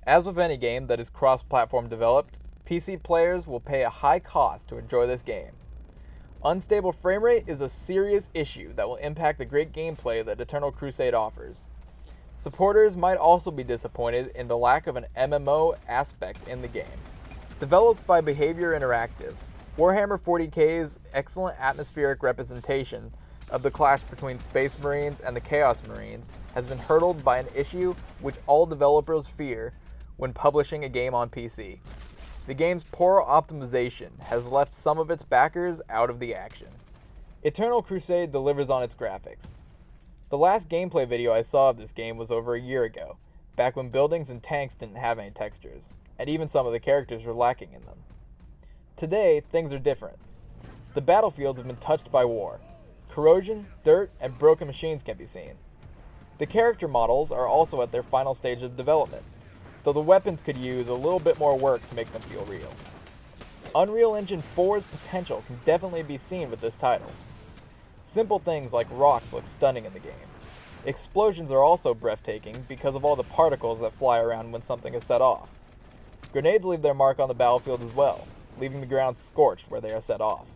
As with any game that is cross-platform developed, PC players will pay a high cost to enjoy this game. Unstable framerate is a serious issue that will impact the great gameplay that Eternal Crusade offers. Supporters might also be disappointed in the lack of an MMO aspect in the game. Developed by Behaviour Interactive, Warhammer 40.000's excellent atmospheric representation of the clash between Space Marines and the Chaos Marines has been hurdled by an issue which all developers fear when publishing a game on PC. The game's poor optimization has left some of its backers out of the action. Eternal Crusade delivers on its graphics. The last gameplay video I saw of this game was over a year ago, back when buildings and tanks didn't have any textures, and even some of the characters were lacking in them. Today, things are different. The battlefields have been touched by war. Corrosion, dirt, and broken machines can be seen. The character models are also at their final stage of development, though the weapons could use a little bit more work to make them feel real. Unreal Engine 4's potential can definitely be seen with this title. Simple things like rocks look stunning in the game. Explosions are also breathtaking because of all the particles that fly around when something is set off. Grenades leave their mark on the battlefield as well, leaving the ground scorched where they are set off.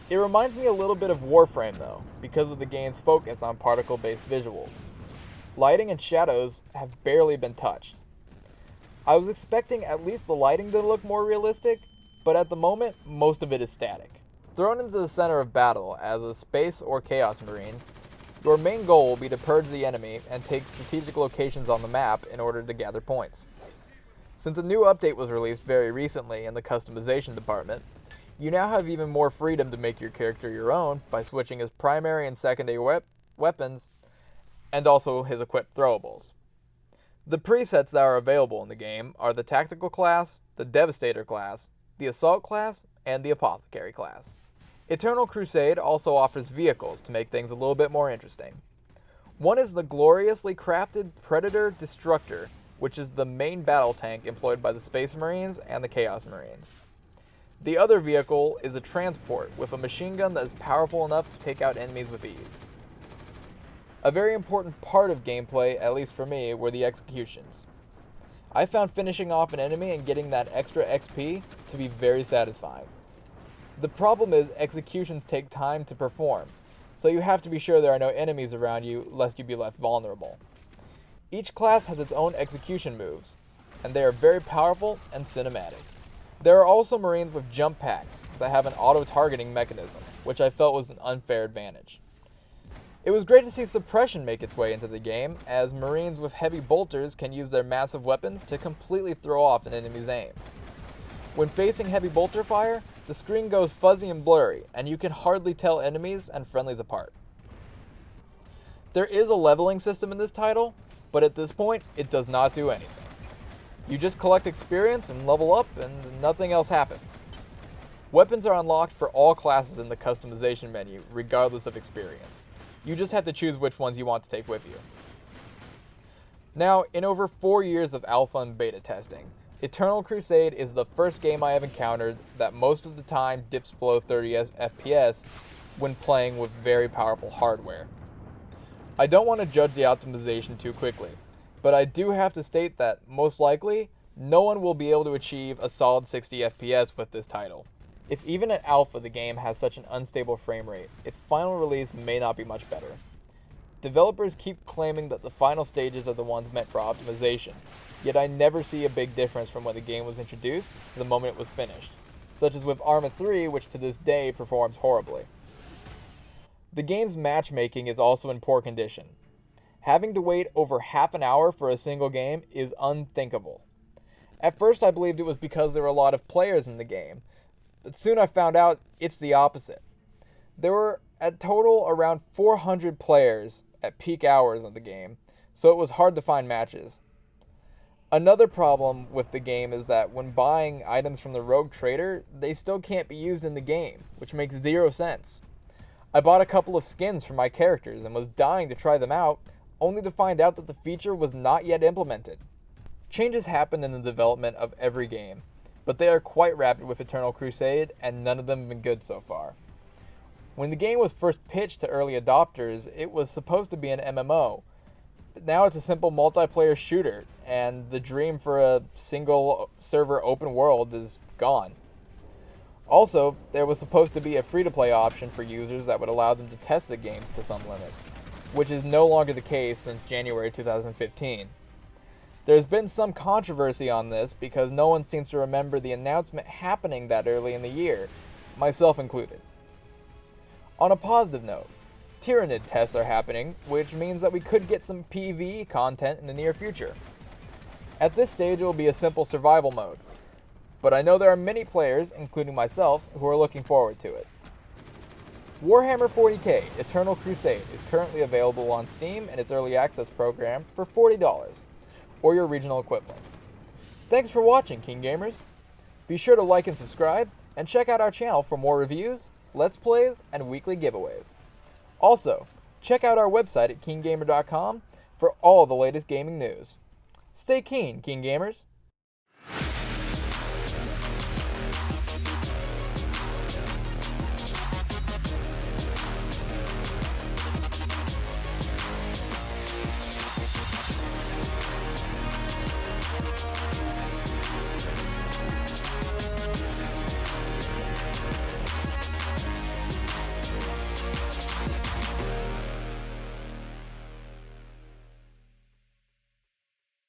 It reminds me a little bit of Warframe though, because of the game's focus on particle-based visuals. Lighting and shadows have barely been touched. I was expecting at least the lighting to look more realistic, but at the moment, most of it is static. Thrown into the center of battle as a Space or Chaos Marine, your main goal will be to purge the enemy and take strategic locations on the map in order to gather points. Since a new update was released very recently in the customization department, you now have even more freedom to make your character your own by switching his primary and secondary weapons and also his equipped throwables. The presets that are available in the game are the Tactical class, the Devastator class, the Assault class, and the Apothecary class. Eternal Crusade also offers vehicles to make things a little bit more interesting. One is the gloriously crafted Predator Destructor, which is the main battle tank employed by the Space Marines and the Chaos Marines. The other vehicle is a transport with a machine gun that is powerful enough to take out enemies with ease. A very important part of gameplay, at least for me, were the executions. I found finishing off an enemy and getting that extra XP to be very satisfying. The problem is executions take time to perform, so you have to be sure there are no enemies around you lest you be left vulnerable. Each class has its own execution moves, and they are very powerful and cinematic. There are also Marines with jump packs that have an auto-targeting mechanism, which I felt was an unfair advantage. It was great to see suppression make its way into the game, as Marines with heavy bolters can use their massive weapons to completely throw off an enemy's aim. When facing heavy bolter fire, the screen goes fuzzy and blurry, and you can hardly tell enemies and friendlies apart. There is a leveling system in this title, but at this point, it does not do anything. You just collect experience and level up, and nothing else happens. Weapons are unlocked for all classes in the customization menu, regardless of experience. You just have to choose which ones you want to take with you. Now, in over 4 years of alpha and beta testing, Eternal Crusade is the first game I have encountered that most of the time dips below 30 FPS when playing with very powerful hardware. I don't want to judge the optimization too quickly, but I do have to state that, most likely, no one will be able to achieve a solid 60 FPS with this title. If even at alpha the game has such an unstable frame rate, its final release may not be much better. Developers keep claiming that the final stages are the ones meant for optimization, yet I never see a big difference from when the game was introduced to the moment it was finished, such as with Arma 3, which to this day performs horribly. The game's matchmaking is also in poor condition. Having to wait over half an hour for a single game is unthinkable. At first I believed it was because there were a lot of players in the game, but soon I found out it's the opposite. There were at total around 400 players at peak hours of the game, so it was hard to find matches. Another problem with the game is that when buying items from the rogue trader, they still can't be used in the game, which makes zero sense. I bought a couple of skins for my characters and was dying to try them out, only to find out that the feature was not yet implemented. Changes happen in the development of every game, but they are quite rapid with Eternal Crusade, and none of them have been good so far. When the game was first pitched to early adopters, it was supposed to be an MMO, Now it's a simple multiplayer shooter, and the dream for a single server open world is gone. Also, there was supposed to be a free-to-play option for users that would allow them to test the games to some limit, which is no longer the case since January 2015. There's been some controversy on this because no one seems to remember the announcement happening that early in the year, myself included. On a positive note, Tyranid tests are happening, which means that we could get some PvE content in the near future. At this stage, it will be a simple survival mode, but I know there are many players, including myself, who are looking forward to it. Warhammer 40k Eternal Crusade is currently available on Steam and its early access program for $40, or your regional equivalent. Thanks for watching, KeenGamers. Be sure to like and subscribe, and check out our channel for more reviews, let's plays, and weekly giveaways. Also, check out our website at KeenGamer.com for all the latest gaming news. Stay keen, KeenGamers.